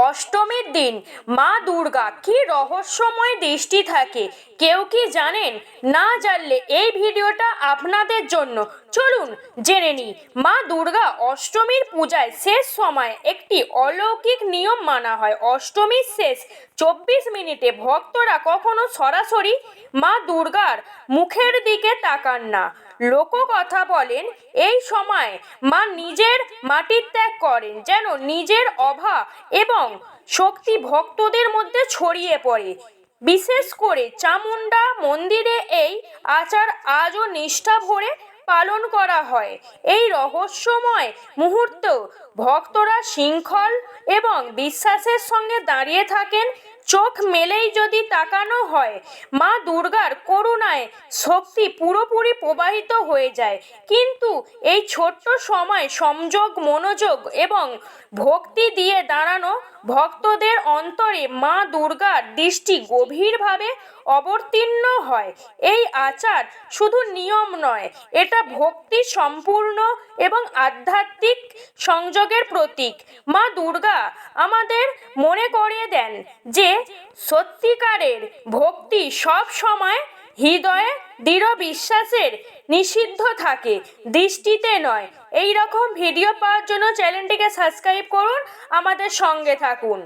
অষ্টমীর দিন মা দুর্গা কি রহস্যময় দৃষ্টি থাকে কেউ কি জানেন? না জানলে এই ভিডিওটা আপনাদের জন্য। চলুন জেনে নিই। মা দুর্গা অষ্টমীর পূজায় শেষ সময় একটি অলৌকিক নিয়ম মানা হয়। অষ্টমীর শেষ 24 মিনিটে ভক্তরা কখনো সরাসরি মা দুর্গার মুখের দিকে তাকান না। লোককথা বলেন এই সময় মা নিজের মাটির ত্যাগ করেন, যেন নিজের অভা এবং শক্তি ভক্তদের মধ্যে ছড়িয়ে পড়ে। বিশেষ করে চামুন্ডা মন্দিরে এই আচার আজও নিষ্ঠা ভরে পালন করা হয়। এই রহস্যময় মুহূর্ত ভক্তরা শৃঙ্খল এবং বিশ্বাসের সঙ্গে দাঁড়িয়ে থাকেন। চোখ মেলেই যদি তাকানো হয়, মা দুর্গার করুণায় শক্তি পুরোপুরি প্রবাহিত হয়ে যায়। কিন্তু এই ছোট্ট সময় সংযোগ, মনোযোগ এবং ভক্তি দিয়ে দাঁড়ানো ভক্তদের অন্তরে মা দুর্গার দৃষ্টি গভীরভাবে অবতীর্ণ হয়। এই আচার শুধু নিয়ম নয়, এটা ভক্তি সম্পূর্ণ এবং আধ্যাত্মিক সংযোগের প্রতীক। মা দুর্গা আমাদের মনে করিয়ে দেন যে সত্যিকারের ভক্তি সব সময় হৃদয়ে দৃঢ় বিশ্বাসের নিষিদ্ধ থাকে, দৃষ্টিতে নয়। এই রকম ভিডিও পাওয়ার জন্য চ্যানেলটিকে সাবস্ক্রাইব করুন, আমাদের সঙ্গে থাকুন।